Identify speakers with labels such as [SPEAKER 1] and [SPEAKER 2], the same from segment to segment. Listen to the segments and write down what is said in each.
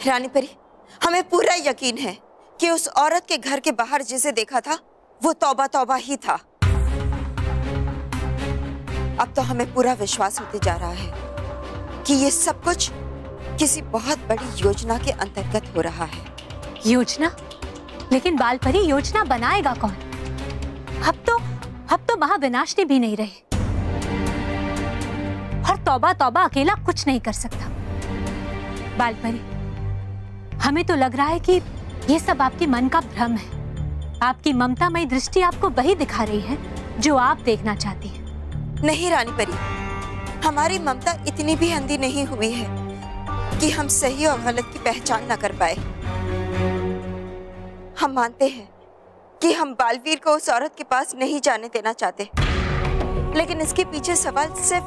[SPEAKER 1] रानी परी, हमें पूरा यकीन है कि उस औरत के घर के बाहर जिसे देखा था वो तौबा तौबा ही था। अब तो हमें पूरा विश्वास होते जा रहा है कि ये सब कुछ किसी बहुत बड़ी योजना के अंतर्गत हो रहा है।
[SPEAKER 2] योजना? लेकिन बाल परी, योजना बनाएगा कौन? अब तो महाविनाशनी भी नहीं रही और तौबा तौबा अकेला कुछ नहीं कर सकता। बाल परी, हमें तो लग रहा है कि ये सब आपके मन का भ्रम है। आपकी ममतामयी दृष्टि आपको वही दिखा रही है जो आप देखना चाहती हैं।
[SPEAKER 1] नहीं रानी परी, हमारी ममता इतनी भी अंधी नहीं हुई है कि हम सही और गलत की पहचान न कर पाए। हम मानते हैं कि हम बालवीर को उस औरत के पास नहीं जाने देना चाहते, लेकिन इसके पीछे सवाल सिर्फ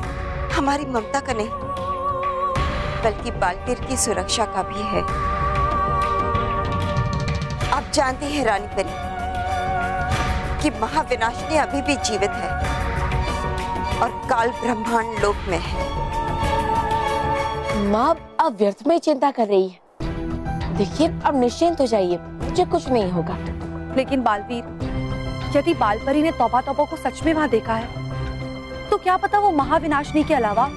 [SPEAKER 1] हमारी ममता का नहीं बल्कि बालवीर की सुरक्षा का भी है। आप जानती हैं रानी परी कि महाविनाशिनी अभी भी जीवित है और काल ब्रह्मांड लोक में है।
[SPEAKER 3] माँ अब व्यर्थ में चिंता कर रही है। देखिए, अब निश्चिंत हो जाइए, मुझे कुछ नहीं होगा।
[SPEAKER 4] लेकिन बालवीर, यदि बालपरी ने तौबा तौबा को सच में वहां देखा है तो क्या पता वो महाविनाशिनी के अलावा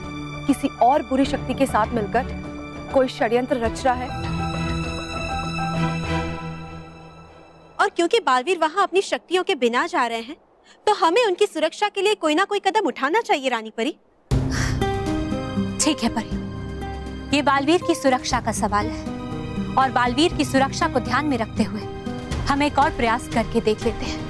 [SPEAKER 4] किसी और बुरी शक्ति के साथ मिलकर कोई षड्यंत्र रच रहा है।
[SPEAKER 5] और क्योंकि बालवीर वहां अपनी शक्तियों के बिना जा रहे हैं तो हमें उनकी सुरक्षा के लिए कोई ना कोई कदम उठाना चाहिए रानी परी।
[SPEAKER 2] ठीक है परी, ये बालवीर की सुरक्षा का सवाल है और बालवीर की सुरक्षा को ध्यान में रखते हुए हम एक और प्रयास करके देख लेते हैं।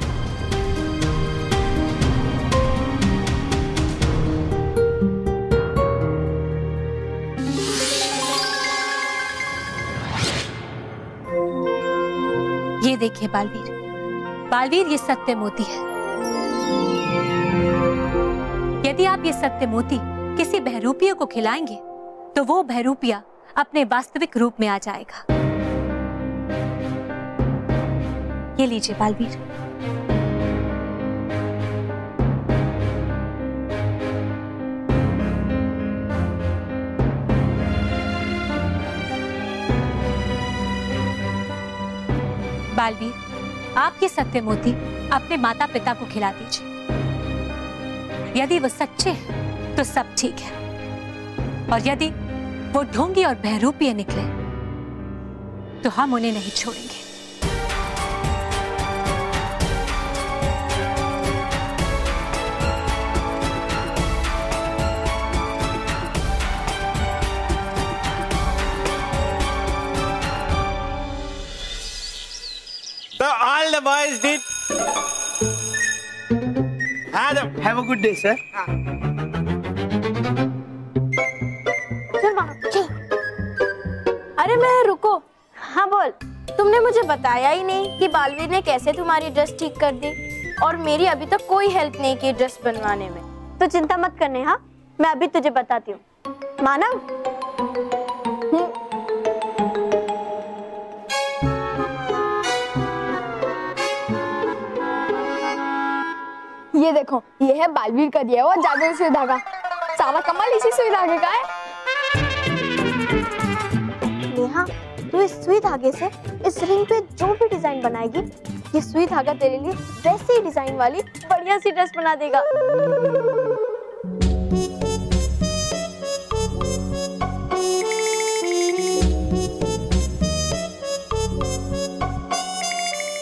[SPEAKER 2] ये देखिए बालवीर, ये सत्य मोती है। यदि आप ये सत्य मोती किसी बहरूपिया को खिलाएंगे तो वो बहरूपिया अपने वास्तविक रूप में आ जाएगा। ये लीजिए बालवीर। बालवीर, आप ये सत्य मोती अपने माता पिता को खिला दीजिए। यदि वो सच्चे हैं तो सब ठीक है, और यदि वो ढोंगी और बहरूपिये निकले तो हम उन्हें नहीं छोड़ेंगे।
[SPEAKER 6] So all the boys did. Adam, have a good day, sir.
[SPEAKER 7] अरे मैं रुको। हाँ बोल। तुमने मुझे बताया ही नहीं कि बालवीर ने कैसे तुम्हारी ड्रेस ठीक कर दी, और मेरी अभी तक कोई हेल्प नहीं की ड्रेस बनवाने में।
[SPEAKER 8] तो चिंता मत करने, हाँ मैं अभी तुझे बताती हूँ। मानव,
[SPEAKER 7] ये देखो, ये है बालवीर का दिया हुआ जादुई सुई धागा। सारा कमाल इसी सुई धागे का है।
[SPEAKER 8] नेहा, तू इस सुई धागे से इस रिंग पे जो भी डिजाइन बनाएगी, ये सुई धागा तेरे लिए वैसे ही डिजाइन वाली बढ़िया सी ड्रेस बना देगा।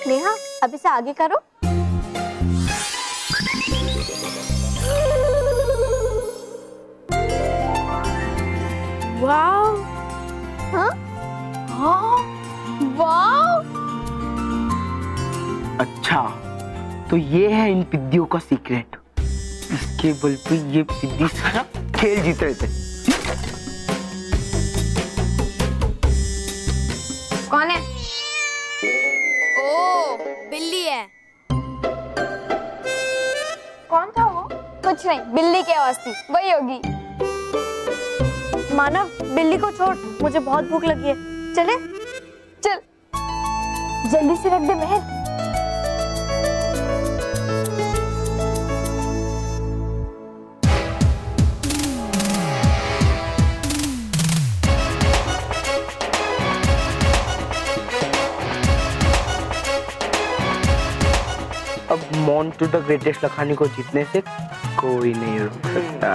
[SPEAKER 8] नेहा, अब इसे आगे करो।
[SPEAKER 7] वाव, हाँ? हाँ, वाव।
[SPEAKER 9] अच्छा, तो ये है इन पिद्दियों का सीक्रेट। इसके बल पे ये पिद्दी सारा खेल जीत रहे थे।
[SPEAKER 7] कौन है? ओ, बिल्ली है। कौन था वो? कुछ नहीं, बिल्ली की आवाज थी, वही होगी।
[SPEAKER 8] मानव, बिल्ली को छोड़, मुझे बहुत भूख लगी है। चले?
[SPEAKER 7] चल, जल्दी से रख दे Meher.
[SPEAKER 9] Born to the greatest Lakhani को जीतने से कोई नहीं रोक सकता।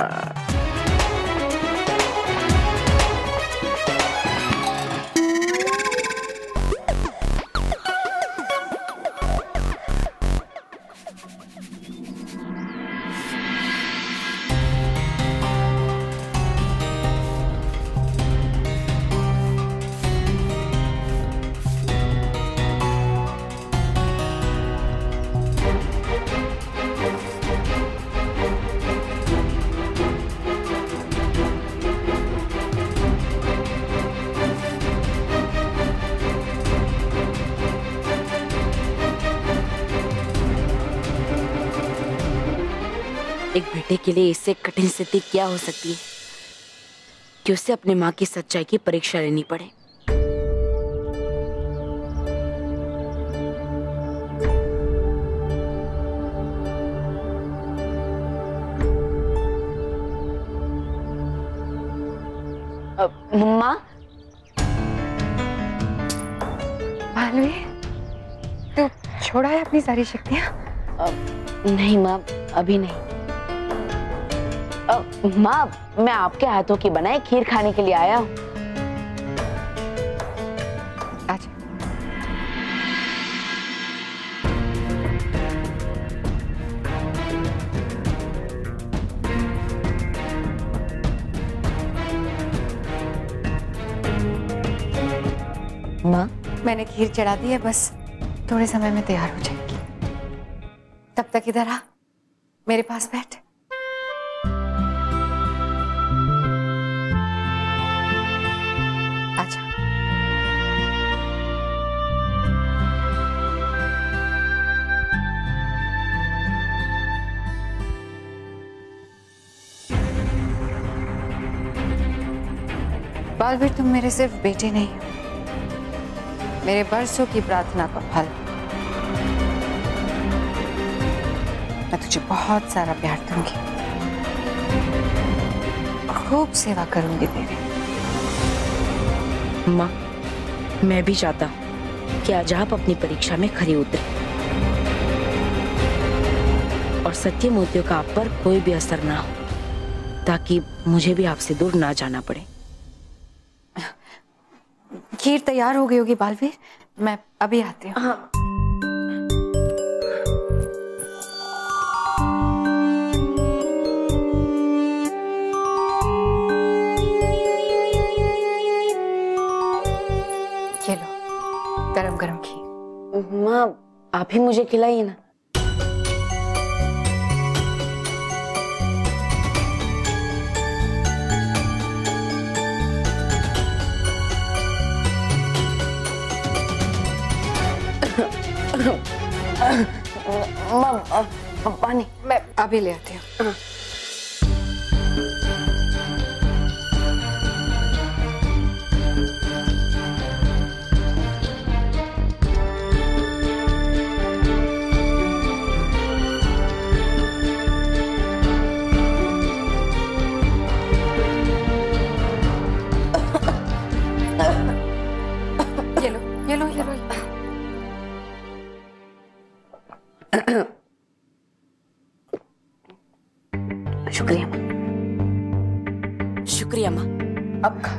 [SPEAKER 3] एक बेटे के लिए इससे कठिन स्थिति क्या हो सकती है कि उसे अपनी माँ की सच्चाई की परीक्षा लेनी पड़े। माँ,
[SPEAKER 4] भालवी, तू छोड़ा है अपनी सारी शक्तियाँ?
[SPEAKER 3] नहीं माँ, अभी नहीं। माँ, मैं आपके हाथों की बनाई खीर खाने के लिए आया हूँ।
[SPEAKER 4] अच्छा।
[SPEAKER 3] माँ,
[SPEAKER 4] मैंने खीर चढ़ा दी है, बस थोड़े समय में तैयार हो जाएगी। तब तक इधर आ, मेरे पास बैठ। आजा। बालवीर, तुम मेरे सिर्फ बेटे नहीं हो, मेरे बरसों की प्रार्थना का फल। मैं तुझे बहुत सारा प्यार दूंगी, खूब सेवा करूंगी तेरी।
[SPEAKER 3] माँ, मैं भी चाहता हूँ कि आज आप अपनी परीक्षा में खरी उतरे और सत्य मोतियों का आप पर कोई भी असर ना हो, ताकि मुझे भी आपसे दूर ना जाना पड़े।
[SPEAKER 4] खीर तैयार हो गई होगी बालवीर, मैं अभी आती हूँ।
[SPEAKER 3] हाँ।
[SPEAKER 4] ये लो, गरम गरम खीर।
[SPEAKER 3] माँ, आप ही मुझे खिलाइए ना। पानी
[SPEAKER 4] मैं अभी ले आती हूँ। ये लो, ये लो, ये लो।
[SPEAKER 3] शुक्रिया माँ। शुक्रिया माँ।
[SPEAKER 4] अब खा।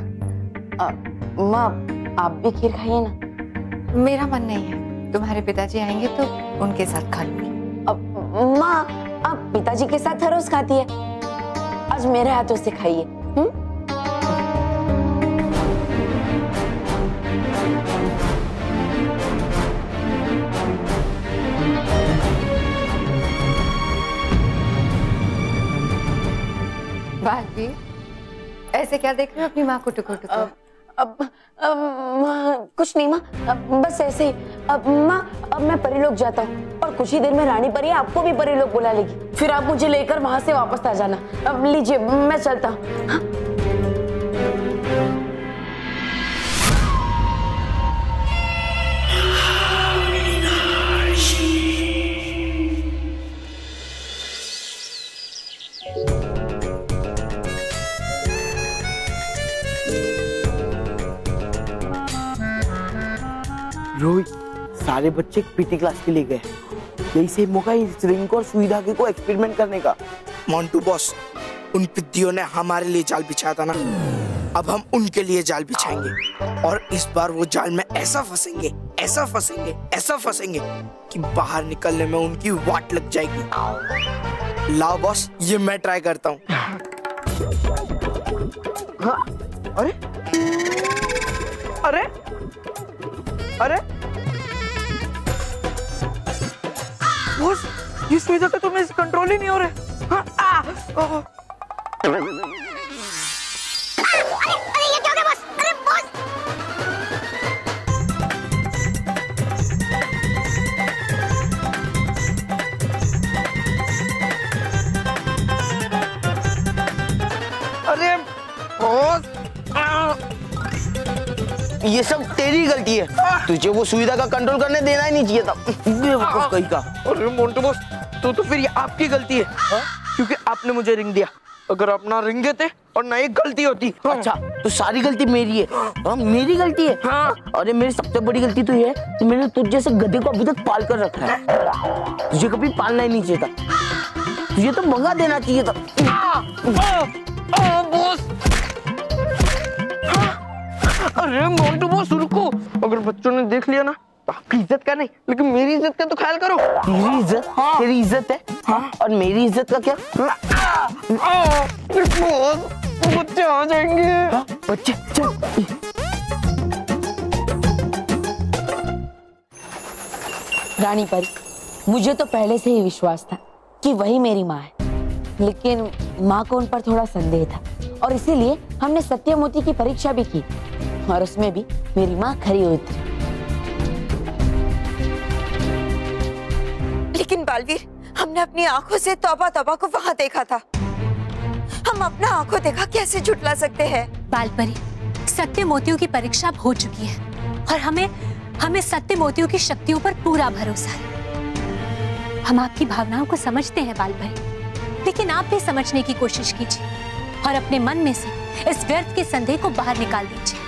[SPEAKER 3] माँ, आप भी खीर खाइए ना।
[SPEAKER 4] मेरा मन नहीं है, तुम्हारे पिताजी आएंगे तो उनके साथ खा लूंगी।
[SPEAKER 3] माँ, आप पिताजी के साथ हर रोज खाती है, आज मेरे हाथों से खाइए।
[SPEAKER 4] बालवीर, ऐसे क्या देख रहे हो अपनी माँ को टुकुर टुकुर?
[SPEAKER 3] कुछ नहीं माँ, बस ऐसे ही। माँ, अब मैं परीलोक जाता हूँ और कुछ ही देर में रानी परी आपको भी परीलोक बुला लेगी, फिर आप मुझे लेकर वहां से वापस आ जाना। अब लीजिए, मैं चलता हूँ। हाँ?
[SPEAKER 9] रोहित, सारे बच्चे पीटी क्लास के लिए गए, यही से मौका इस रिंग को और सुई धागे को एक्सपेरिमेंट करने का।
[SPEAKER 6] मोंटू बॉस, उन पिद्दियों ने हमारे लिए जाल बिछाया था ना, अब हम उनके लिए जाल बिछाएंगे और इस बार वो जाल में ऐसा फंसेंगे, ऐसा फंसेंगे, ऐसा फंसेंगे कि बाहर निकलने में उनकी वाट लग जाएगी। लाओ बॉस, ये मैं ट्राई करता हूँ।
[SPEAKER 9] हाँ, अरे अरे अरे बॉस, ये सुई धागा तो मेरे से कंट्रोल ही नहीं हो रहे। हाँ,
[SPEAKER 8] अरे ये क्या हो गया बॉस? अरे बॉस!
[SPEAKER 9] अरे बॉस, ये सब तेरी गलती है। तुझे वो सुई धागा कंट्रोल करने देना ही नहीं चाहिए था। बेवकूफ कहीं का। अरे मोंटू बॉस, तो फिर ये आपकी गलती है, क्योंकि आपने मुझे रिंग दिया। अगर आप ना रिंग देते और ना एक गलती होती। अच्छा, तो सारी गलती मेरी है। हाँ, मेरी गलती है। हाँ। अरे मेरी सबसे बड़ी गलती तो ये है कि मैंने तुझ जैसे गधे को अभी तक पाल कर रखा है। तुझे कभी पालना ही नहीं चाहिए था। तुझे तो भगा देना चाहिए था। बॉस, अरे मोंटू बॉस रुको। अगर बच्चों ने देख लिया ना तो आपकी इज्जत का नहीं, लेकिन मेरी इज्जत का तो ख्याल करो। तेरी इज्जत? हाँ। तेरी इज्जत है। हाँ। और मेरी इज्जत का क्या? बच्चे आ जाएंगे। हाँ? बच्चे चल।
[SPEAKER 3] रानी परी, मुझे तो पहले से ही विश्वास था कि वही मेरी माँ है, लेकिन माँ को उन पर थोड़ा संदेह था और इसीलिए हमने सत्यमोती की परीक्षा भी की और उसमें भी मेरी माँ खरी उतरी।
[SPEAKER 1] लेकिन बालवीर, हमने अपनी आंखों से तौबा तौबा को वहां देखा था। हम अपना आंखों देखा कैसे झुटला सकते हैं?
[SPEAKER 2] बालपरी, सत्य मोतियों की परीक्षा अब हो चुकी है और हमें सत्य मोतियों की शक्तियों पर पूरा भरोसा है। हम आपकी भावनाओं को समझते हैं बालपरी, लेकिन आप भी समझने की कोशिश कीजिए और अपने मन में से इस व्यर्थ के संदेह को बाहर निकाल दीजिए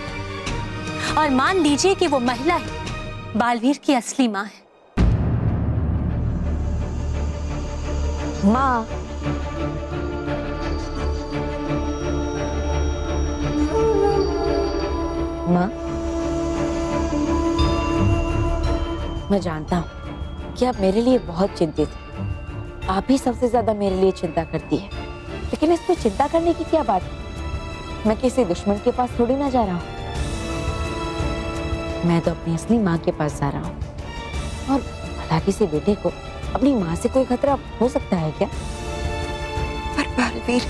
[SPEAKER 2] और मान लीजिए कि वो महिला ही बालवीर की असली माँ है।
[SPEAKER 3] माँ, माँ, मैं जानता हूँ कि आप मेरे लिए बहुत चिंतित हैं। आप ही सबसे ज्यादा मेरे लिए चिंता करती है, लेकिन इसमें चिंता करने की क्या बात है? मैं किसी दुश्मन के पास थोड़ी ना जा रहा हूँ। मैं तो अपनी असली माँ के पास जा रहा हूँ। और भला किसी बेटे को अपनी माँ से कोई खतरा हो सकता है क्या?
[SPEAKER 1] पर बालवीर,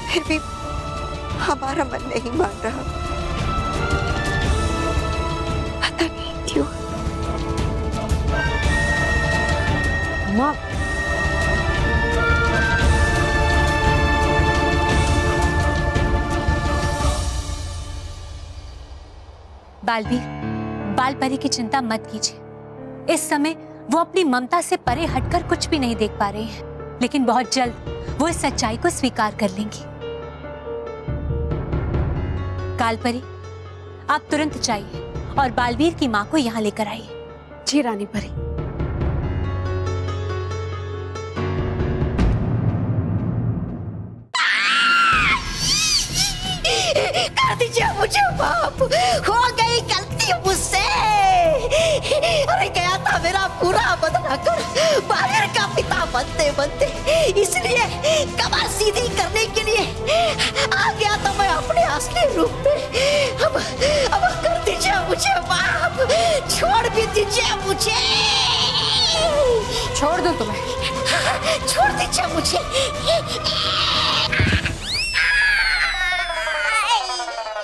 [SPEAKER 1] फिर भी हमारा मन नहीं मान रहा। पता नहीं क्यों।
[SPEAKER 3] माँ,
[SPEAKER 2] बालवीर, बालपरी की चिंता मत कीजिए। इस समय वो अपनी ममता से परे हटकर कुछ भी नहीं देख पा रहे हैं, लेकिन बहुत जल्द वो इस सच्चाई को स्वीकार कर लेंगी। कालपरी, आप तुरंत जाइए और बालवीर की माँ को यहाँ लेकर आइए।
[SPEAKER 5] जी रानी परी।
[SPEAKER 10] कर दीजिए मुझे माफ, हो गई गलती मुझसे। अरे गया था मेरा पूरा बदला कर बाहर का पिता बनते बनते, इसलिए कमर सीधी करने के लिए आ गया था मैं अपने असली रूप में। अब कर दीजिए मुझे माफ, छोड़ भी दीजिए मुझे।
[SPEAKER 4] छोड़ दूं तुम्हें?
[SPEAKER 10] छोड़ दीजिए मुझे।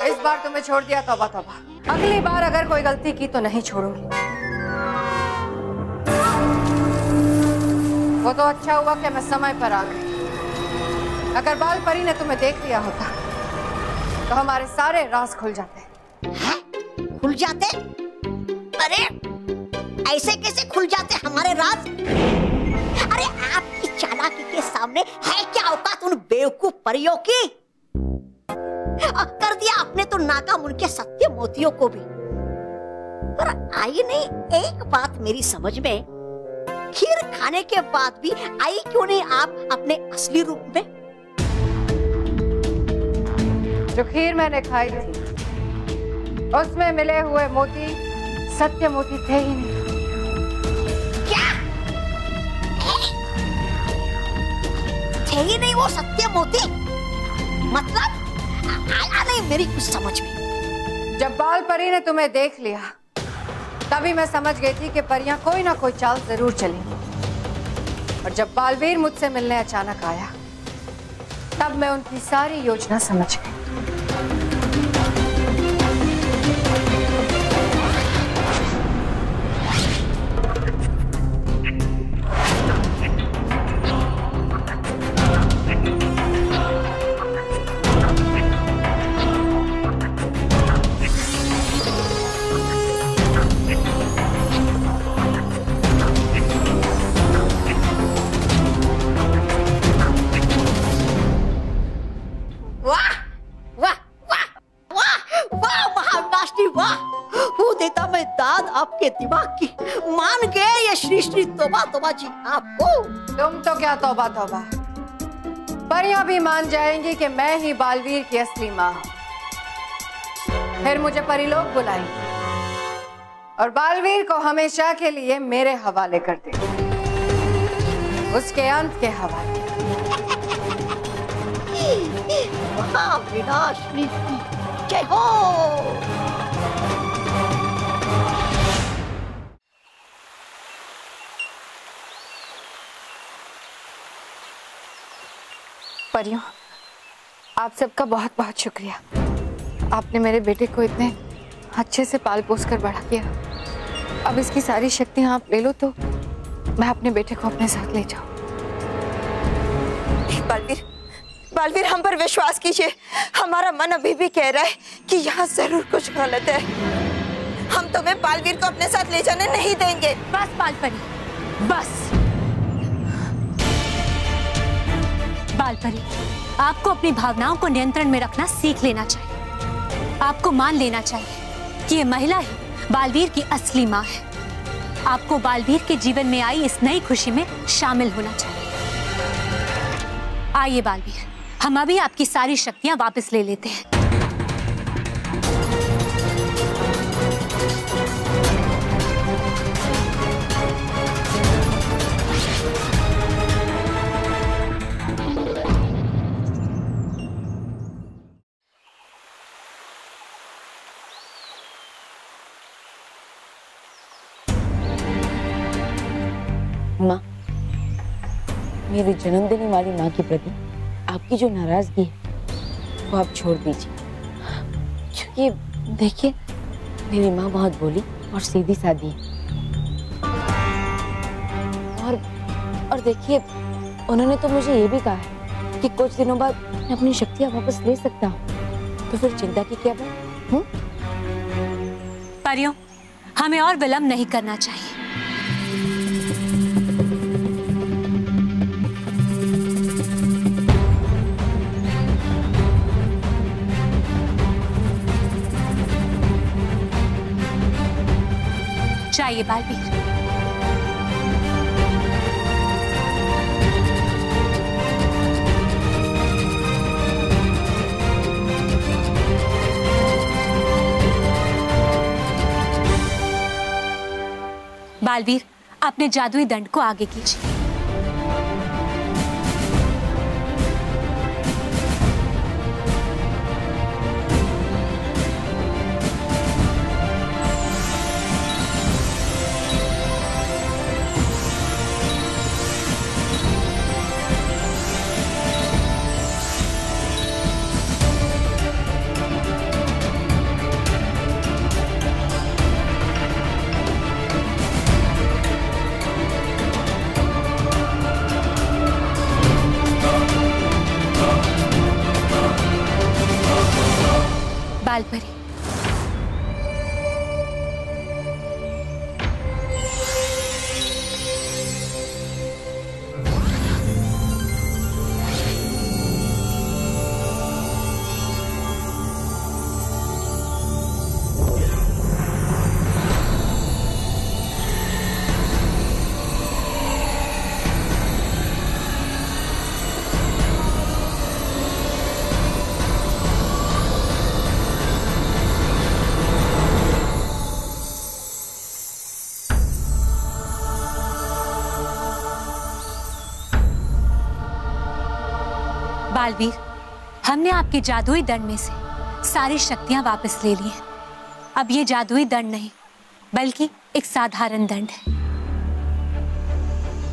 [SPEAKER 4] इस बार तुम्हें छोड़ दिया, तौबा तौबा। अगली बार अगर कोई गलती की तो नहीं छोड़ूंगी। वो तो अच्छा हुआ कि मैं समय पर आ गई। अगर बालपरी ने तुम्हें देख लिया होता तो हमारे सारे राज खुल जाते।
[SPEAKER 10] खुल जाते? अरे ऐसे कैसे खुल जाते हमारे राज? अरे आपकी चालाकी के सामने है क्या औकात उन बेवकूफ परियों की? कर दिया आपने तो नाकाम उनके सत्य मोतियों को भी। पर आई नहीं एक बात मेरी समझ में, खीर खाने के बाद भी आई क्यों नहीं आप अपने असली रूप में?
[SPEAKER 11] जो खीर मैंने खाई थी उसमें मिले हुए मोती सत्य मोती थे ही नहीं।
[SPEAKER 10] क्या? थे ही नहीं वो सत्य मोती? मतलब आया नहीं मेरी कुछ समझ में।
[SPEAKER 11] जब बाल परी ने तुम्हें देख लिया तभी मैं समझ गई थी कि परियां कोई ना कोई चाल जरूर चलेंगी। और जब बालवीर मुझसे मिलने अचानक आया तब मैं उनकी सारी योजना समझ गई।
[SPEAKER 10] आपके दिमाग की मान गए ये श्री श्री तोबा तोबा जी आपको।
[SPEAKER 11] तुम तो क्या तोबा तोबा, परियां भी मान जाएंगी कि मैं ही बालवीर की असली माँ हूं। फिर मुझे परिलोक बुलाएंगे और बालवीर को हमेशा के लिए मेरे हवाले कर देंगे, उसके अंत के हवाले।
[SPEAKER 10] महाविनाशिनी की जय हो।
[SPEAKER 11] परियों, आप सबका बहुत बहुत शुक्रिया। आपने मेरे बेटे को इतने अच्छे से पाल पोस कर बड़ा किया। अब इसकी सारी शक्तियां आप ले लो तो मैं अपने बेटे को अपने साथ ले जाऊं।
[SPEAKER 1] बालवीर, बालवीर हम पर विश्वास कीजिए। हमारा मन अभी भी कह रहा है कि यहाँ जरूर कुछ गलत है। हम तुम्हें बालवीर को अपने साथ ले जाने नहीं देंगे।
[SPEAKER 2] बस बालपरी, बस। बालपरी, आपको अपनी भावनाओं को नियंत्रण में रखना सीख लेना चाहिए। आपको मान लेना चाहिए कि ये महिला ही बालवीर की असली माँ है। आपको बालवीर के जीवन में आई इस नई खुशी में शामिल होना चाहिए। आइए बालवीर, हम अभी आपकी सारी शक्तियां वापस ले लेते हैं।
[SPEAKER 3] माँ, मेरी जन्मदिनी वाली माँ के प्रति आपकी जो नाराजगी है वो आप छोड़ दीजिए। क्योंकि देखिए, मेरी माँ बहुत भोली और सीधी सादी है। और देखिए, उन्होंने तो मुझे ये भी कहा है कि कुछ दिनों बाद मैं अपनी शक्तियाँ वापस ले सकता हूँ। तो फिर चिंता की क्या बात?
[SPEAKER 2] परियों, हमें और विलंब नहीं करना चाहिए। चाहिए बालवीर। बालवीर, अपने जादुई दंड को आगे कीजिए। बालवीर, हमने आपके जादुई दंड में से सारी शक्तियां वापस ले ली हैं। अब ये जादुई दंड नहीं बल्कि एक साधारण दंड है।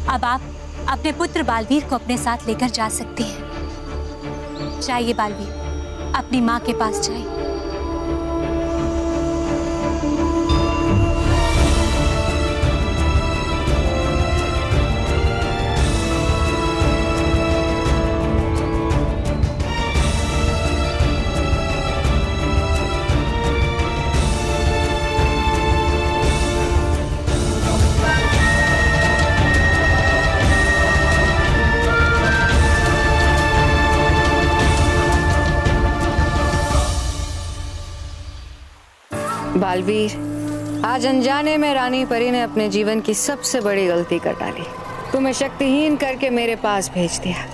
[SPEAKER 2] अब आप अपने पुत्र बालवीर को अपने साथ लेकर जा सकते हैं। जाइए बालवीर, अपनी माँ के पास जाइए।
[SPEAKER 11] बालवीर, आज अनजाने में रानी परी ने अपने जीवन की सबसे बड़ी गलती कर डाली। तुम्हें शक्तिहीन करके मेरे पास भेज दिया।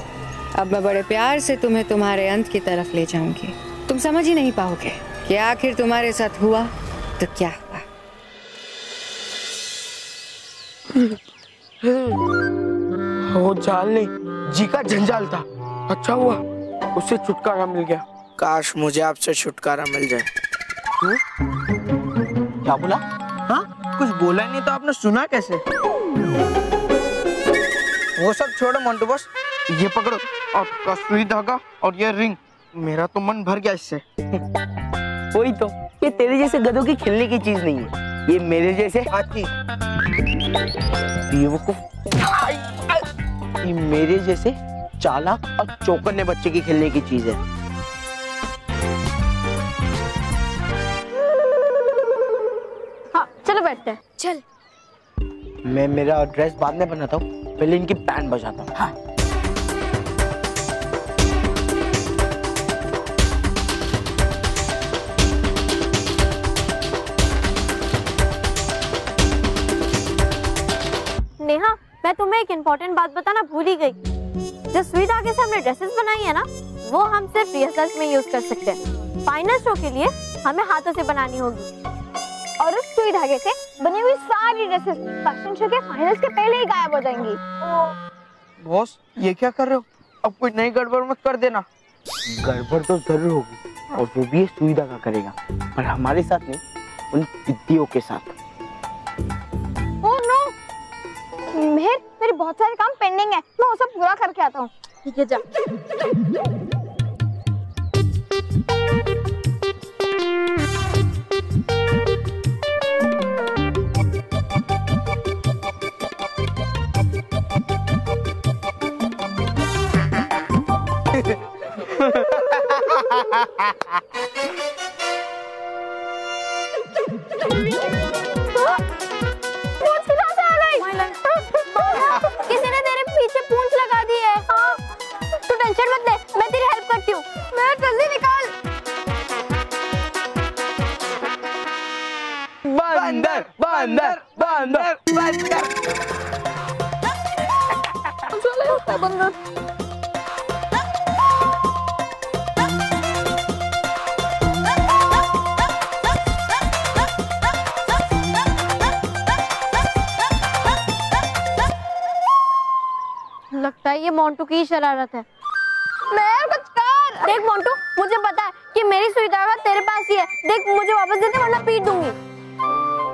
[SPEAKER 11] अब मैं बड़े प्यार से तुम्हें तुम्हारे अंत की तरफ ले जाऊंगी। तुम समझ ही नहीं पाओगे कि आखिर तुम्हारे साथ हुआ तो क्या हुआ।
[SPEAKER 6] वो जाल नहीं, जी का जंजाल था। अच्छा हुआ उससे छुटकारा मिल गया। काश मुझे आपसे छुटकारा मिल जाए।
[SPEAKER 9] क्या बोला?
[SPEAKER 6] हाँ, कुछ बोला नहीं तो आपने सुना कैसे? वो सब छोड़ो मोंटू बॉस, ये पकड़ो और सुई धागा और ये रिंग। मेरा तो मन भर गया इससे।
[SPEAKER 9] वही तो, ये तेरे जैसे गधों की खेलने की चीज नहीं है, ये मेरे जैसे
[SPEAKER 6] हाथी,
[SPEAKER 9] ये मेरे जैसे चालाक और चौकन्ने बच्चे की खेलने की चीज है।
[SPEAKER 8] चलो बैठते हैं।
[SPEAKER 7] चल।
[SPEAKER 9] मैं मेरा ड्रेस बाद में बनाता हूँ, पहले इनकी बैंड बजाता हूँ। हाँ।
[SPEAKER 8] नेहा, मैं तुम्हें एक इम्पोर्टेंट बात बताना भूल ही गई। जो सुई धागे से हमने ड्रेसेस बनाई है ना, वो हम सिर्फ रिहर्सल्स में यूज कर सकते हैं। फाइनल शो के लिए हमें हाथों से बनानी होगी।
[SPEAKER 7] और उस सुई धागे से बनी हुई सारी ड्रेसेस फैशन शो के फाइनल्स के पहले ही गायब हो जाएंगी।
[SPEAKER 6] बॉस, ये क्या कर रहे हो? अब कोई नई गड़बड़ मत कर देना।
[SPEAKER 9] गड़बड़ तो जरूर होगी, और वो भी सुई धागा करेगा, पर हमारे साथ नहीं, उन विद्याओं के साथ।
[SPEAKER 7] ओह नो, मेरे बहुत सारे काम पेंडिंग है, मैं वो सब पूरा करके आता हूँ। ठीक है, जा। किसी ने तेरे पीछे पूंछ लगा दी है। हाँ, तू टेंशन मत ले, मैं तेरी हेल्प करती हूँ। मैं जल्दी निकाल।
[SPEAKER 9] बंदर बंदर बंदर बंदर।
[SPEAKER 7] बंदर। लगता है ये मोंटू की शरारत है। मैं कुछ कर। देख मोंटू, मुझे पता है कि मेरी सुई धागा तेरे पास ही है। देख, मुझे वापस दे दे वरना पीट दूंगी।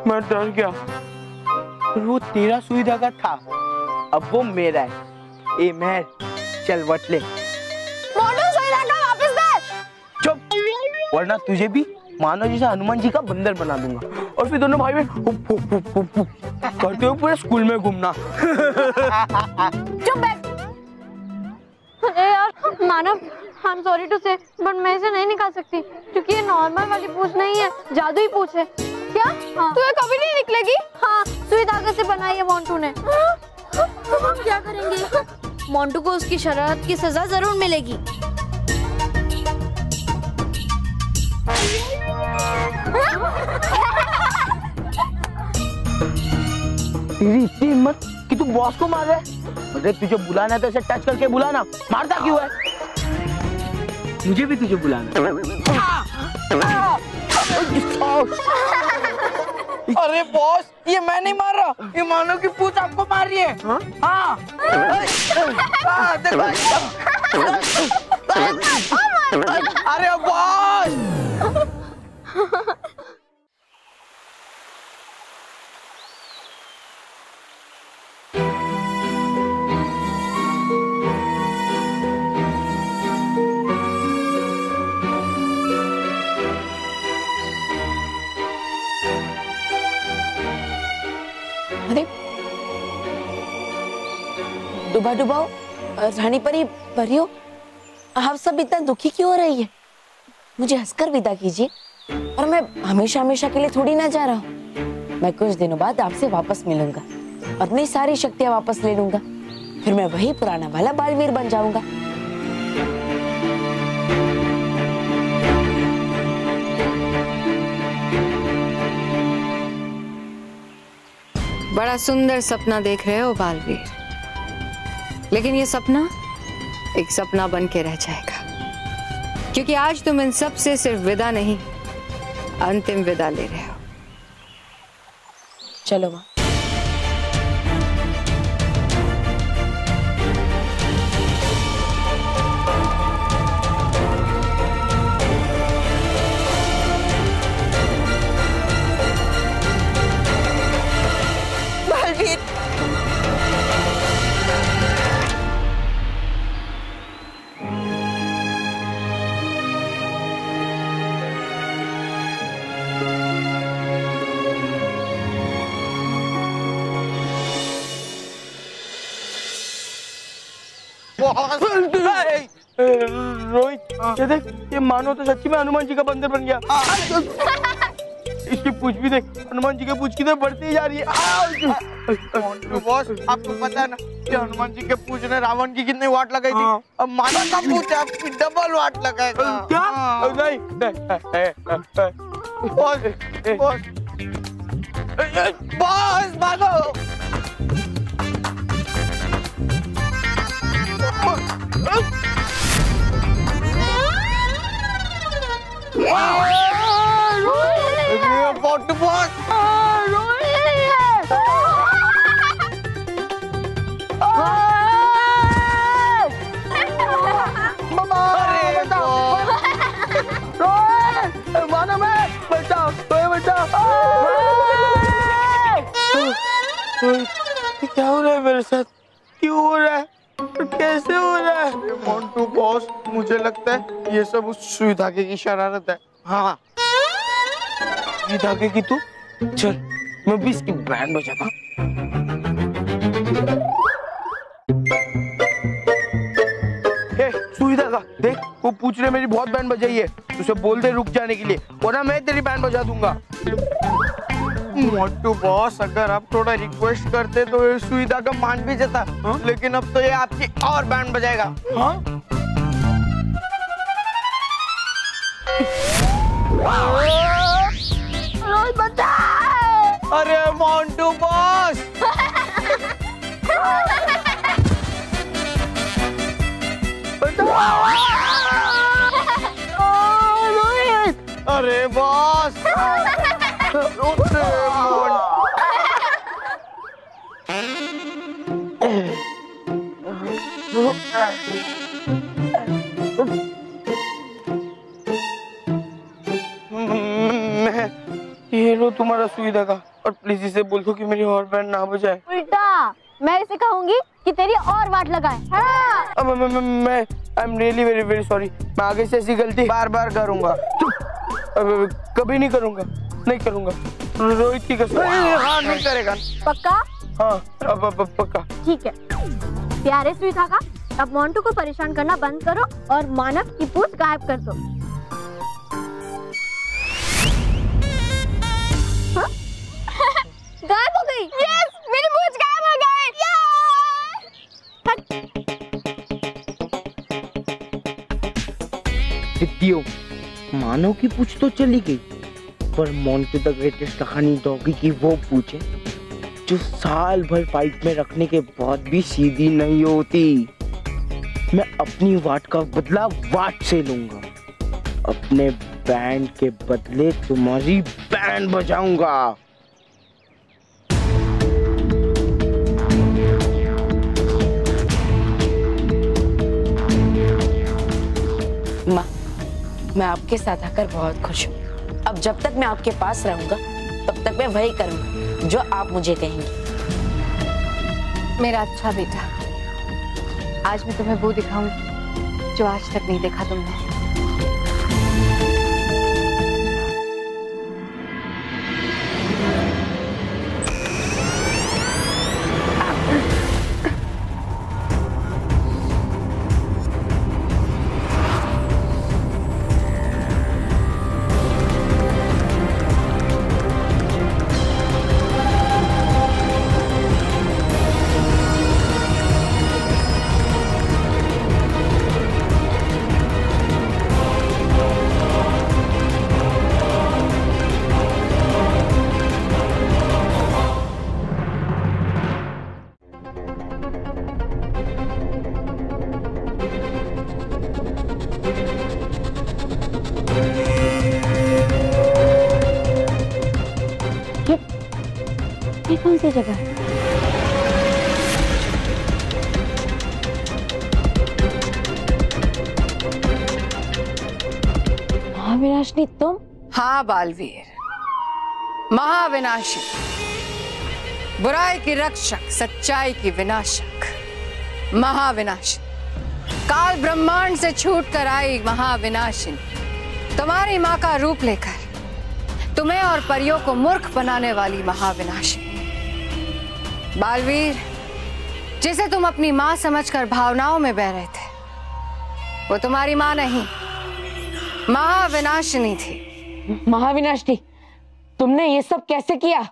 [SPEAKER 9] मैं डर गया, वो तेरा सुई धागा था, अब वो मेरा है। ए मेहर, चल वट ले।
[SPEAKER 7] मोंटू, सुई धागा वापस दे।
[SPEAKER 9] चुप, वरना तुझे भी मानो जैसे हनुमान जी का बंदर बना दूंगा, और फिर दोनों भाई बहन करते हुए पूरे स्कूल में घूमना।
[SPEAKER 7] चुप बैठ। अरे यार मानव, I'm sorry to say, but मैं इसे नहीं निकाल सकती क्योंकि ये नॉर्मल वाली पूंछ नहीं है, जादुई पूंछ है। क्या? हाँ। तो ये कभी नहीं निकलेगी? हाँ, सुई धागे से बनाई है मोंटू ने। हम क्या करेंगे? मोंटू को उसकी शरारत की सजा जरूर मिलेगी।
[SPEAKER 9] तेरी इतनी हिम्मत कि तू बॉस को मार रहा है? अरे तुझे बुलाना है तो इसे टच करके बुलाना, मारता क्यों है? मुझे भी तुझे बुलाना।
[SPEAKER 6] अरे बॉस, ये मैं नहीं मार रहा, ये मानो की पूंछ आपको मार रही है। हाँ।
[SPEAKER 9] अरे बॉस!
[SPEAKER 3] अरे डुबा डुबाओ रानी परी परियो, आप सब इतना दुखी क्यों हो रही है? मुझे हंसकर विदा कीजिए। और मैं हमेशा हमेशा के लिए थोड़ी ना जा रहा हूँ। मैं कुछ दिनों बाद आपसे वापस मिलूंगा और अपनी सारी शक्तियां वापस ले लूंगा। फिर मैं वही पुराना वाला बालवीर बन जाऊंगा।
[SPEAKER 11] बड़ा सुंदर सपना देख रहे हो बालवीर, लेकिन ये सपना एक सपना बन के रह जाएगा, क्योंकि आज तुम इन सब से सिर्फ विदा नहीं, अंतिम विदा ले रहे हो।
[SPEAKER 3] चलो माँ।
[SPEAKER 1] बालवीर,
[SPEAKER 9] रोहित, ये देख, ये मानो तो सच्ची में हनुमान जी का बंदर बन गया। इसकी पूंछ भी देख, हनुमान जी की पूंछ की तो बढ़ती ही जा रही है।
[SPEAKER 6] बॉस, आपको पता है ना कि हनुमान जी के पूंछ ने रावण की कितनी वाट लगाई थी? अब मानो का पूंछ आपकी डबल वाट लगाएगा।
[SPEAKER 9] क्या? नहीं,
[SPEAKER 6] बॉस, बॉस, बॉस, भागो!
[SPEAKER 9] क्या हो रहा है मेरे साथ? क्यों हो रहा है? कैसे हो रहा है?
[SPEAKER 6] मोंटू बॉस, मुझे लगता है ये सब उस सुई धागे की शरारत है। हाँ,
[SPEAKER 9] ये धागे की तू? चल, मैं भी इसकी बैंड बजाता हूँ। सुई धागा, देख, वो पूछ रहे मेरी बहुत बैंड बजाई है। उसे बोल दे रुक जाने के लिए, वरना मैं तेरी बैंड बजा दूंगा।
[SPEAKER 6] मोंटू बॉस, अगर आप थोड़ा रिक्वेस्ट करते तो ये सुई धागा मान भी जाता। लेकिन अब तो ये आपकी और बैंड बजाएगा।
[SPEAKER 9] हाँ?
[SPEAKER 7] रोहित बचा!
[SPEAKER 6] अरे मोंटू बॉस!
[SPEAKER 7] रोहित!
[SPEAKER 6] अरे बॉस!
[SPEAKER 9] ये लो तुम्हारा सुई धागा, और प्लीज इसे बोल दो कि मेरी और बैंड ना बजाए।
[SPEAKER 8] उल्टा मैं इसे कहूंगी कि तेरी और वाट लगाए। हाँ।
[SPEAKER 9] मैं I am really very very sorry. मैं आगे से ऐसी गलती बार बार करूंगा। कभी नहीं करूंगा, नहीं करूंगा। रोहित की कसम।
[SPEAKER 6] हाँ, नहीं करेगा।
[SPEAKER 8] पक्का?
[SPEAKER 9] हाँ, अब पक्का।
[SPEAKER 8] ठीक है। प्यारे सुई धागा, अब मोंटू को परेशान करना बंद करो और मानव की पूंछ गायब कर दो। हाँ? गायब हो गई। यस, मेरी पूंछ गायब हो गई।
[SPEAKER 9] दियो, मानव की पूंछ तो चली गई, पर मोंटू द ग्रेटेस्ट कहानी डॉगी की वो पूंछ है जो साल भर पाइप में रखने के बाद भी सीधी नहीं होती। मैं अपनी वाट का बदला वाट से लूंगा। अपने बैंड के बदले तुम्हारी बैंड बजाऊंगा।
[SPEAKER 3] मैं आपके साथ आकर बहुत खुश हूँ। अब जब तक मैं आपके पास रहूंगा तब तक मैं वही करूंगा जो आप मुझे कहेंगी।
[SPEAKER 11] मेरा अच्छा बेटा, आज मैं तुम्हें वो दिखाऊंगी जो आज तक नहीं देखा तुमने।
[SPEAKER 3] ये कौन सी जगह है? महाविनाशिनी तुम?
[SPEAKER 11] हाँ बालवीर, महाविनाशी, बुराई की रक्षक, सच्चाई की विनाशक, महाविनाशी, काल ब्रह्मांड से छूट कर आई महाविनाशिनी, तुम्हारी माँ का रूप लेकर तुम्हें और परियों को मूर्ख बनाने वाली महाविनाशिनी। बालवीर, जिसे तुम अपनी माँ समझकर भावनाओं में बह रहे थे, वो तुम्हारी माँ नहीं, महाविनाशिनी थी।
[SPEAKER 3] महाविनाशिनी, तुमने ये सब कैसे किया?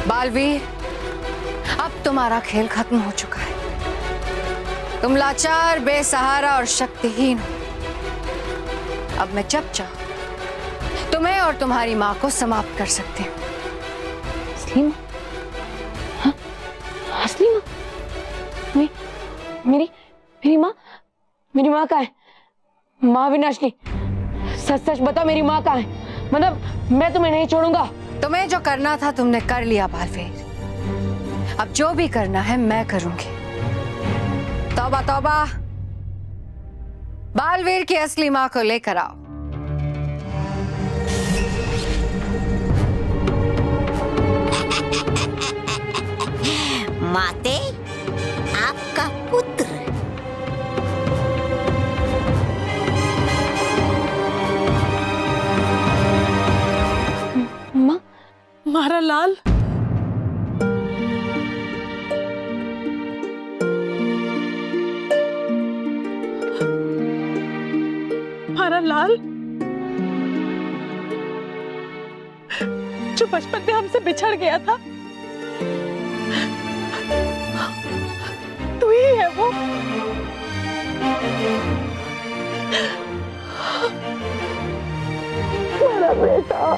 [SPEAKER 11] बालवीर, अब तुम्हारा खेल खत्म हो चुका है। तुम लाचार, बेसहारा और शक्तिहीन हो। अब मैं जब चाहूं तुम्हें और तुम्हारी माँ को समाप्त कर सकती हूँ।
[SPEAKER 3] असलीमा? हाँ? असलीमा? मेरी माँ कहाँ है? महाविनाशिनी, सच सच बताओ, मेरी माँ कहाँ है? मतलब मैं तुम्हें नहीं छोड़ूंगा।
[SPEAKER 11] तुम्हें जो करना था तुमने कर लिया बालवीर, अब जो भी करना है मैं करूंगी। तौबा तौबा, बालवीर की असली माँ को लेकर आओ।
[SPEAKER 10] माते, आपका पुत्र।
[SPEAKER 3] माँ,
[SPEAKER 12] हमारा लाल। हमारा लाल जो बचपन में हमसे बिछड़ गया था, तू ही है वो। मेरा बेटा।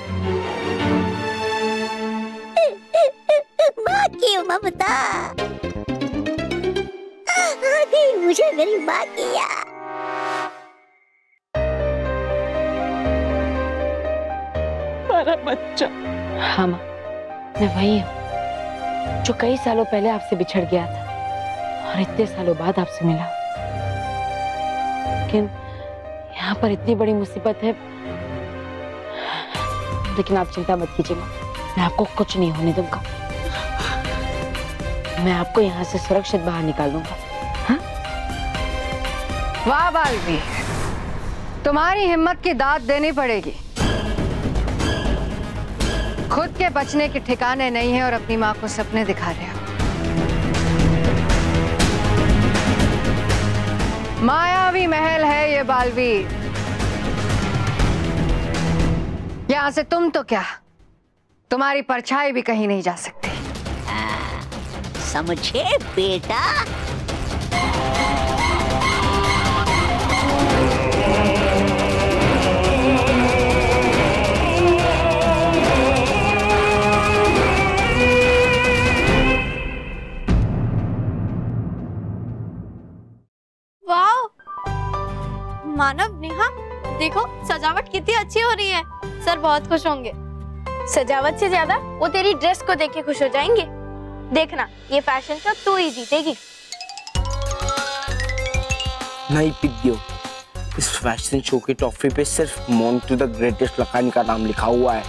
[SPEAKER 10] माँ की ममता आ गई मुझे मेरी माँ की याद।
[SPEAKER 12] मेरा बच्चा।
[SPEAKER 3] हाँ माँ, मैं वही हूँ जो कई सालों पहले आपसे बिछड़ गया था और इतने सालों बाद आपसे मिला। लेकिन यहाँ पर इतनी बड़ी मुसीबत है। लेकिन आप चिंता मत कीजिए माँ, मैं आपको कुछ नहीं होने दूंगा। मैं आपको यहाँ से सुरक्षित बाहर निकाल दूंगा। हाँ?
[SPEAKER 11] वाह बालवीर, तुम्हारी हिम्मत की दाद देनी पड़ेगी। खुद के बचने के ठिकाने नहीं है और अपनी माँ को सपने दिखा रहे हो। मायावी महल है ये बालवीर। यहां से तुम तो क्या, तुम्हारी परछाई भी कहीं नहीं जा सकती।
[SPEAKER 10] समझे बेटा?
[SPEAKER 8] वाह, मानव, नेहा,
[SPEAKER 7] देखो सजावट कितनी अच्छी हो रही है, सर बहुत खुश होंगे। सजावट से ज्यादा वो तेरी ड्रेस को देख के खुश हो जाएंगे। देखना ये फैशन शो तू ही जीतेगी।
[SPEAKER 9] नहीं पिद्यो, इस फैशन शो की ट्रॉफी पे सिर्फ मोंटू द ग्रेटेस्ट लखानी का नाम लिखा हुआ है।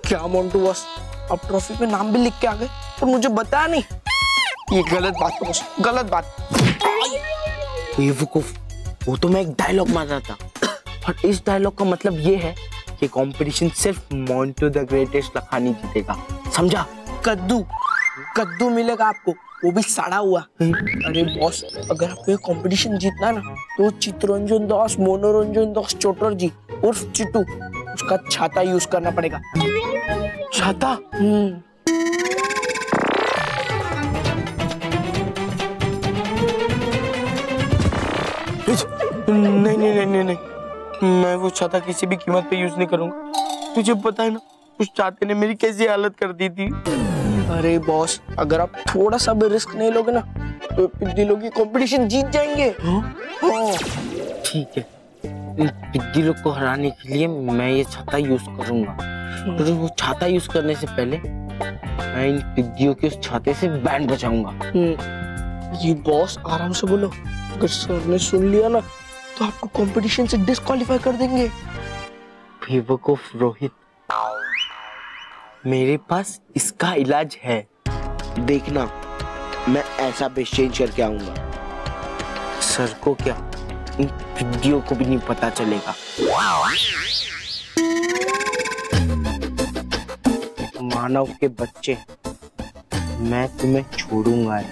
[SPEAKER 9] क्या मोंटू बॉस, अब ट्रॉफी पे नाम भी लिख के आ गए और मुझे बताया नहीं? ये गलत बात है बॉस, गलत बात। बेवकूफ, वो तो मैं एक डायलॉग मार रहा था और इस डायलॉग का मतलब ये है कि कंपटीशन सिर्फ मोंटू द ग्रेटेस्ट लखानी जीतेगा, समझा? कद्दू कद्दू मिलेगा आपको, वो भी सड़ा हुआ। अरे बॉस, अगर आपको ये कंपटीशन जीतना ना तो चित्तरंजन दास, मनोरंजन दास चौटर्जी उर्फ चिट्टू, उसका छाता यूज करना पड़ेगा। छाता? नहीं नहीं नहीं नहीं, मैं वो छाता किसी भी कीमत पे यूज नहीं करूंगा। तुझे पता है ना उस छाते ने मेरी कैसी हालत कर दी थी। अरे बॉस, अगर आप थोड़ा सा भी रिस्क नहीं लोगे ना तो पिद्दी लोग कंपटीशन जीत जाएंगे। ठीक है, पिद्दी लोग को हराने के लिए मैं ये छाता यूज करूंगा। तो वो छाता यूज करने से पहले मैं इन पिद्दियों के उस छाते से बैंड बचाऊंगा। ये बॉस, आराम से बोलो, अगर सर ने सुन लिया ना तो आपको कंपटीशन से डिस्क्वालीफाई कर देंगे। बेवकूफ रोहित, मेरे पास इसका इलाज है, देखना मैं ऐसा बेस चेंज करके आऊंगा, सर को क्या इन पिद्दियों को भी नहीं पता चलेगा। मानव के बच्चे, मैं तुम्हें छोड़ूंगा।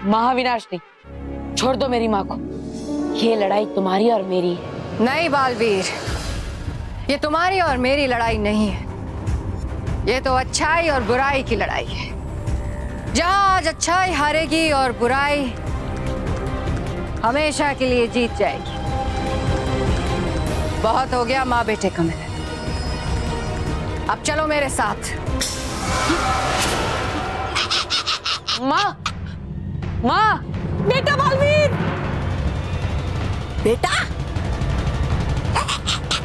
[SPEAKER 3] महाविनाशनी, छोड़ दो मेरी माँ को, ये लड़ाई तुम्हारी और मेरी है।
[SPEAKER 11] नहीं बालवीर, ये तुम्हारी और मेरी लड़ाई नहीं है, ये तो अच्छाई और बुराई की लड़ाई है। जहाँ आज अच्छाई हारेगी और बुराई हमेशा के लिए जीत जाएगी। बहुत हो गया माँ बेटे का मिलन, अब चलो मेरे साथ।
[SPEAKER 3] माँ, माँ,
[SPEAKER 12] बेटा बालवीर,
[SPEAKER 10] बेटा,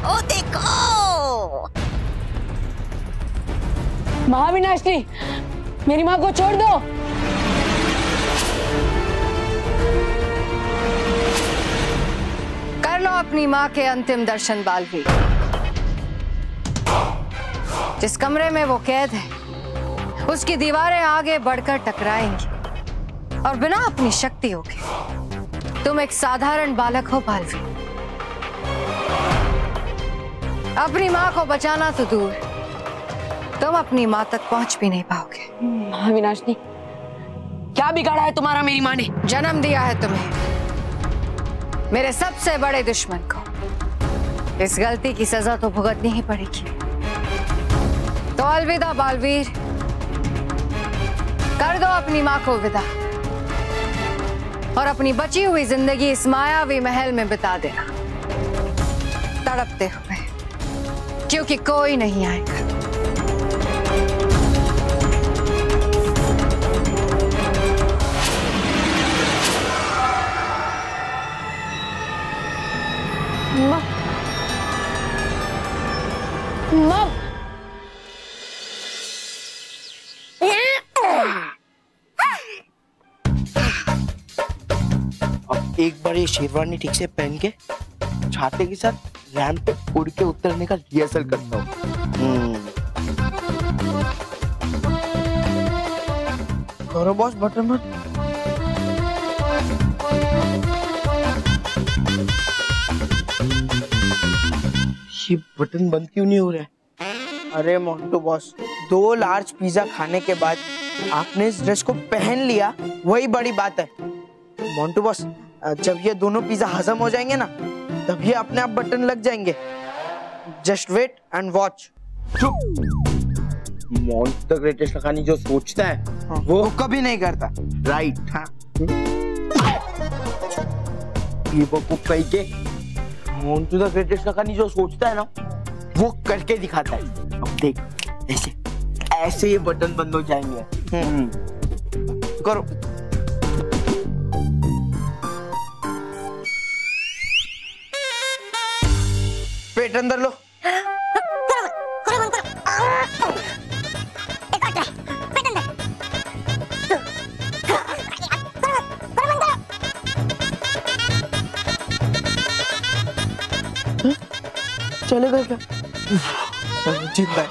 [SPEAKER 10] ओ देखो।
[SPEAKER 3] महाविनाशनी, मेरी माँ को छोड़ दो।
[SPEAKER 11] कर लो अपनी माँ के अंतिम दर्शन बालवीर। जिस कमरे में वो कैद है उसकी दीवारें आगे बढ़कर टकराएंगी और बिना अपनी शक्तियों के तुम एक साधारण बालक हो बालवीर। अपनी माँ को बचाना तो दूर, तुम अपनी माँ तक पहुंच भी नहीं पाओगे।
[SPEAKER 3] महाविनाशनी, क्या बिगाड़ा है तुम्हारा मेरी माँ ने?
[SPEAKER 11] जन्म दिया है तुम्हें, मेरे सबसे बड़े दुश्मन को। इस गलती की सजा तो भुगतनी ही पड़ेगी। तो अलविदा बालवीर, कर दो अपनी माँ को विदा और अपनी बची हुई जिंदगी इस मायावी महल में बिता देना, तड़पते हुए, क्योंकि कोई नहीं आएगा।
[SPEAKER 3] माँ,
[SPEAKER 9] अब एक बार ये शेरवानी ठीक से पहन के छाते के साथ रैंप पे उड़ के उतरने का रिहर्सल करता हूँ।
[SPEAKER 6] करो बॉस बटन बंद। ये बटन बंद क्यों नहीं हो रहा है? अरे मोंटू बॉस, 2 लार्ज पिज्जा खाने के बाद आपने इस ड्रेस को पहन लिया, वही बड़ी बात है। मोंटू बॉस, जब ये दोनों पिज्जा हजम हो जाएंगे ना, तब ये अपने आप बटन लग जाएंगे। Just wait and watch.
[SPEAKER 9] Montu the greatest Lakhani जो सोचता है
[SPEAKER 6] वो कभी नहीं करता।
[SPEAKER 9] राइट। हाँ, ये वकूफ कही के मोंटू द ग्रेटेस्ट लखानी जो सोचता है ना, वो करके दिखाता है। अब देख, ऐसे ऐसे ये बटन बंद हो जाएंगे।
[SPEAKER 6] करो। पेट अंदर लो। चलेगा क्या? जिंदा है।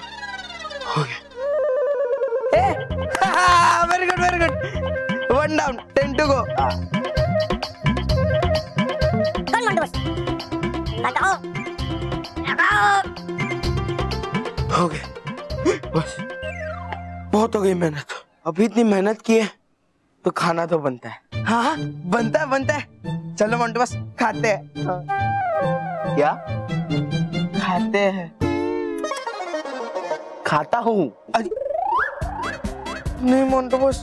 [SPEAKER 6] हो गया। Very good very good. 1 down 10 to go. हो गया बस, बहुत हो गई मेहनत। अभी इतनी मेहनत की है तो खाना तो बनता है। हाँ बनता है बनता है। चलो मोंटू बस खाते हैं।
[SPEAKER 9] क्या
[SPEAKER 6] खाते हैं?
[SPEAKER 9] खाता हूँ।
[SPEAKER 6] नहीं मोंटू बॉस,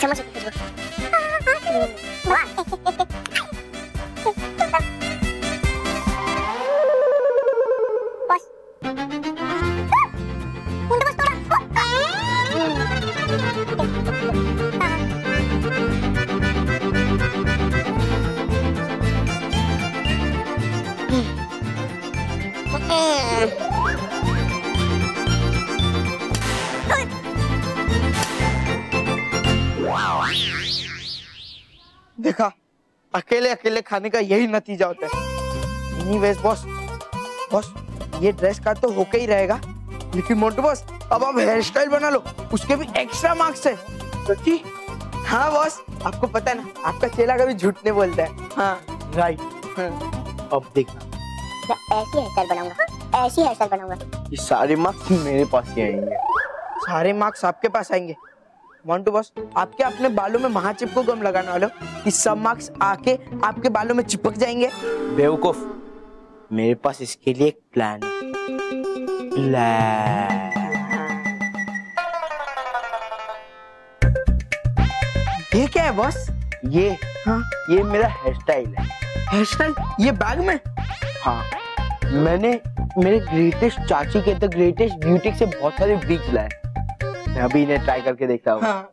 [SPEAKER 10] समझ
[SPEAKER 6] देखा, अकेले अकेले खाने का यही नतीजा होता है। एनीवेज बॉस, ये ड्रेस का तो होके ही रहेगा, लेकिन मोंटू बॉस अब आप हेयर स्टाइल बना लो, उसके भी एक्स्ट्रा मार्क्स है। सच्ची? हाँ बॉस, आपको पता है ना, आपका चेला कभी झूठ नहीं बोलता है। हाँ
[SPEAKER 9] राइट। अब देखना,
[SPEAKER 10] मैं ऐसी हेयर स्टाइल बनाऊंगा, ऐसी हेयर स्टाइल बनाऊंगा।
[SPEAKER 9] ये सारे मार्क्स मेरे पास ही आएंगे।
[SPEAKER 6] सारे मार्क्स आपके पास आएंगे? मोंटू बॉस, आपके अपने बालों में महाचिपको गम लगाने वाले हो कि सब मार्क्स आके आपके बालों में चिपक जाएंगे?
[SPEAKER 9] बेवकूफ, मेरे पास इसके लिए एक प्लान है।
[SPEAKER 6] ये क्या है बॉस?
[SPEAKER 9] ये मेरा हेयर स्टाइल है।
[SPEAKER 6] Hair style? ये बैग में?
[SPEAKER 9] हाँ, मैंने मेरे ग्रेटेस्ट चाची के द ग्रेटेस्ट ब्यूटी से बहुत सारे ब्रिक्स लाए। मैं अभी इन्हें ट्राई करके देखता हूँ।
[SPEAKER 6] हाँ।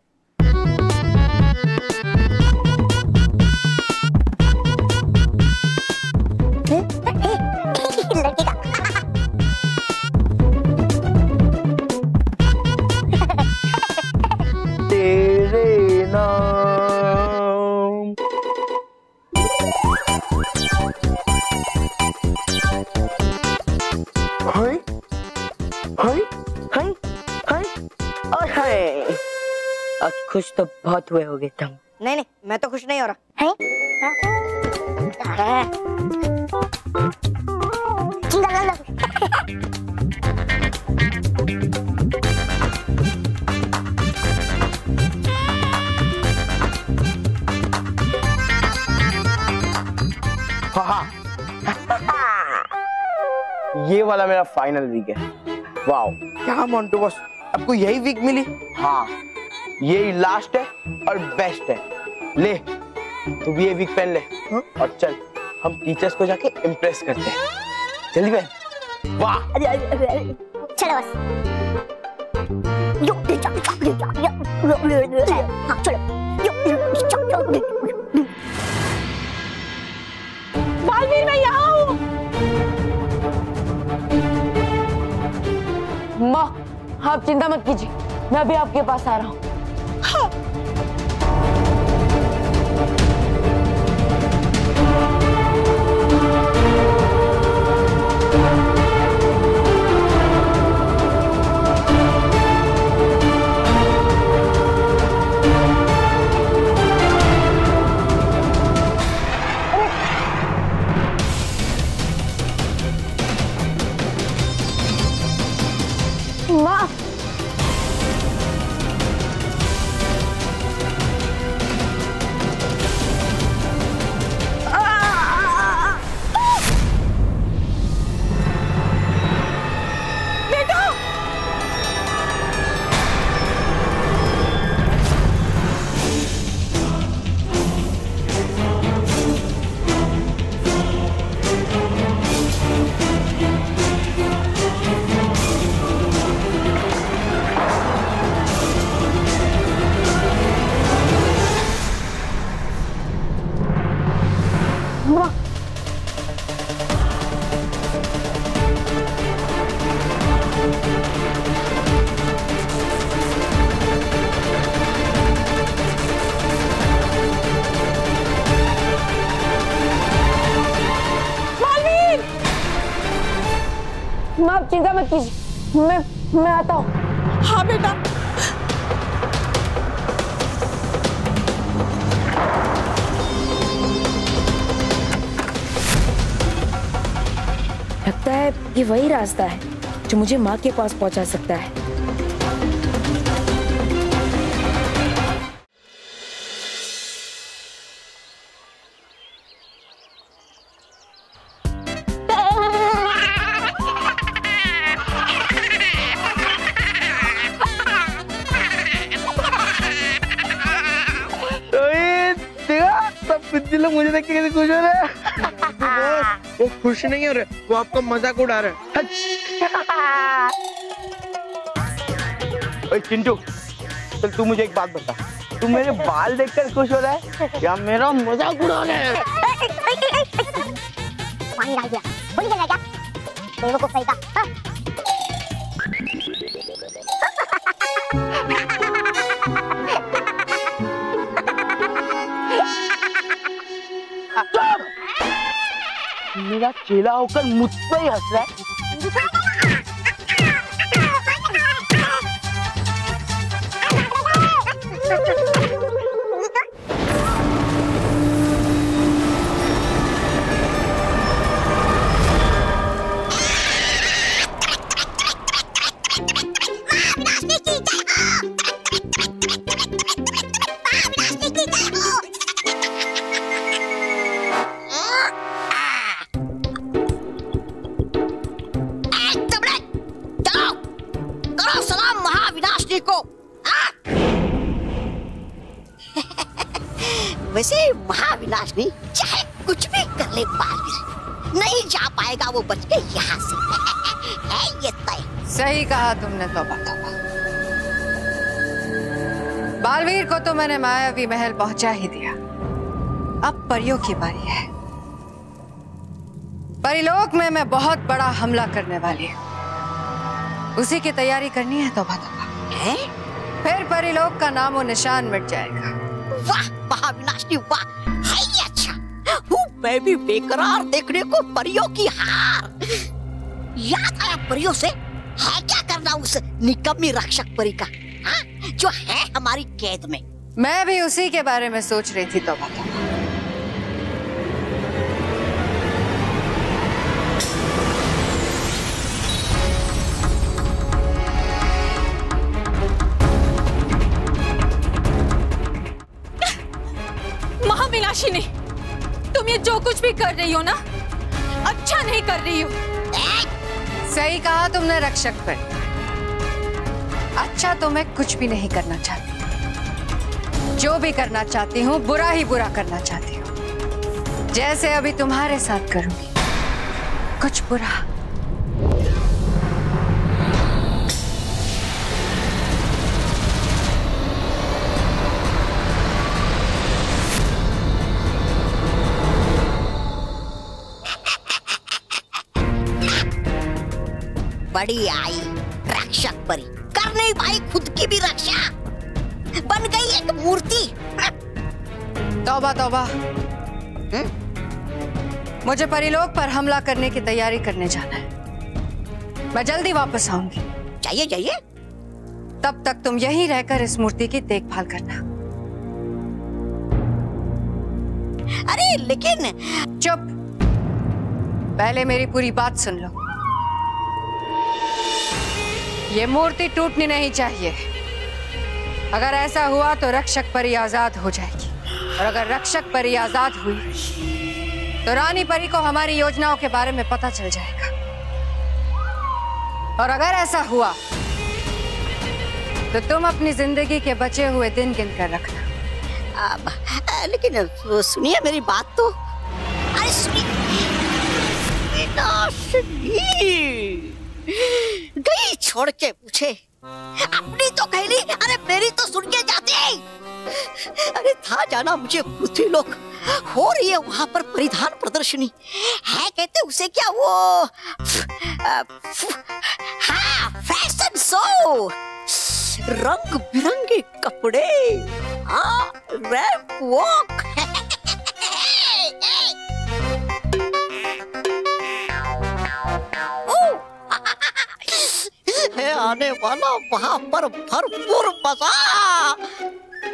[SPEAKER 9] तेरे नाम। हाय हाय हाय हाय हाय। आज खुश तो बहुत हुए होगे तुम।
[SPEAKER 10] नहीं, मैं तो खुश नहीं हो रहा
[SPEAKER 9] ये वाला मेरा फाइनल वीक है। वाओ,
[SPEAKER 6] क्या मोंटू बॉस, आपको यही वीक मिली?
[SPEAKER 9] हाँ, यही लास्ट है और बेस्ट है। ले, तू भी ये वीक पहन ले।
[SPEAKER 6] हाँ?
[SPEAKER 9] और चल, हम टीचर्स को जाके इम्प्रेस करते हैं। जल्दी पहन। वाह,
[SPEAKER 10] चलो बस। हाँ, चलो।
[SPEAKER 12] बालवीर, मैं यहाँ हूँ।
[SPEAKER 3] माँ, आप चिंता मत कीजिए, मैं अभी आपके पास आ रहा हूँ।
[SPEAKER 12] हाँ।
[SPEAKER 3] माँ आप चिंता मत कीजिए, मैं आता हूँ।
[SPEAKER 12] हाँ बेटा।
[SPEAKER 3] लगता है ये वही रास्ता है जो मुझे माँ के पास पहुंचा सकता है।
[SPEAKER 9] लोग मुझे देख के कैसे खुश हो रहे हैं। वो खुश नहीं हो रहे, वो आपका मजाक उड़ा रहे हैं। ओए चिंटू, चल तू मुझे एक बात बता, तू मेरे बाल देखकर खुश हो रहा है या मेरा मजाक उड़ा रहा है?
[SPEAKER 10] पानी डाल दिया, भूल गया क्या? बेवकूफ सही का।
[SPEAKER 9] मेरा चेला होकर मुझ पे ही हंस रहा है।
[SPEAKER 10] वैसे महाविनाशनी चाहे कुछ भी कर ले बालवीर, नहीं जा पाएगा वो बच के यहाँ से। है ये तय।
[SPEAKER 11] सही कहा तुमने तौबा तौबा। बालवीर को तो मैंने मायावी महल पहुंचा ही दिया, अब परियों की बारी है। परिलोक में मैं बहुत बड़ा हमला करने वाली हूँ, उसी की तैयारी करनी है तौबा तौबा।
[SPEAKER 10] है?
[SPEAKER 11] फिर परिलोक का नामो निशान मिट जाएगा।
[SPEAKER 10] वाह महाविनाशनी वाह, है ये अच्छा। मैं भी बेकरार देखने को परियों की हार। याद आया परियों से, है क्या करना उस निकम्मी रक्षक परी का, हाँ? जो है हमारी कैद में।
[SPEAKER 11] मैं भी उसी के बारे में सोच रही थी तौबा तौबा।
[SPEAKER 2] महाविनाशिनी, तुम ये जो कुछ भी कर रही हो ना, अच्छा नहीं कर रही हो।
[SPEAKER 11] सही कहा तुमने रक्षक पर। अच्छा तो मैं कुछ भी नहीं करना चाहती, जो भी करना चाहती हूँ बुरा ही बुरा करना चाहती हूँ, जैसे अभी तुम्हारे साथ करूंगी, कुछ बुरा।
[SPEAKER 10] बड़ी आई रक्षक परी, कर नहीं पाई खुद की भी रक्षा, बन गई एक मूर्ति।
[SPEAKER 11] तौबा तौबा। मुझे परिलोक पर हमला करने की तैयारी करने जाना है, मैं जल्दी वापस आऊंगी।
[SPEAKER 10] जाइए जाइए।
[SPEAKER 11] तब तक तुम यहीं रहकर इस मूर्ति की देखभाल करना।
[SPEAKER 10] अरे लेकिन।
[SPEAKER 11] चुप, पहले मेरी पूरी बात सुन लो। ये मूर्ति टूटनी नहीं चाहिए। अगर ऐसा हुआ तो रक्षक परी आजाद हो जाएगी, और अगर रक्षक परी आजाद हुई तो रानी परी को हमारी योजनाओं के बारे में पता चल जाएगा, और अगर ऐसा हुआ तो तुम अपनी जिंदगी के बचे हुए दिन गिन कर रखना।
[SPEAKER 10] लेकिन सुनिए मेरी बात तो। अरे सुनिए, गई छोड़ के पूछे, अपनी तो कहली, अरे मेरी तो सुन के जाते। अरे था जाना मुझे पृथ्वीलोक, हो रही है वहां पर परिधान प्रदर्शनी, है कहते उसे क्या वो हाँ फैशन शो, रंग बिरंगे कपड़े, हाँ रैंप वॉक। है आने वाला वहाँ पर भरपूर मजा,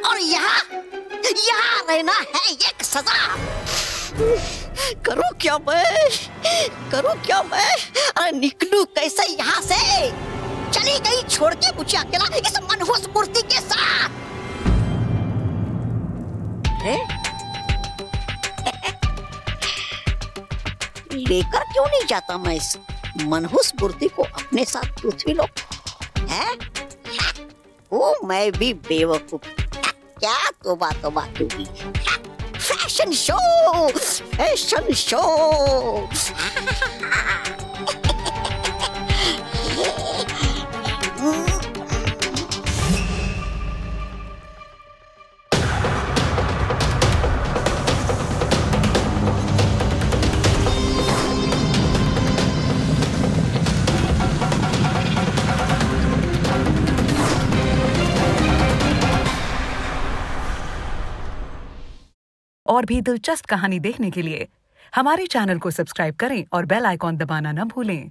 [SPEAKER 10] और यहाँ रहना है एक सजा। करूँ क्या मैं, अरे निकलूं कैसे यहाँ से? चली गई छोड़ के मुझे अकेला इस मनहूस मूर्ति के साथ। लेकर क्यों नहीं जाता मैं इस मनहूस मूर्ति को अपने साथ पृथ्वीलोक? है वो मैं भी बेवकूफ, क्या तौबा तू भी। फैशन शो
[SPEAKER 13] और भी दिलचस्प कहानी देखने के लिए हमारे चैनल को सब्सक्राइब करें और बेल आइकॉन दबाना न भूलें।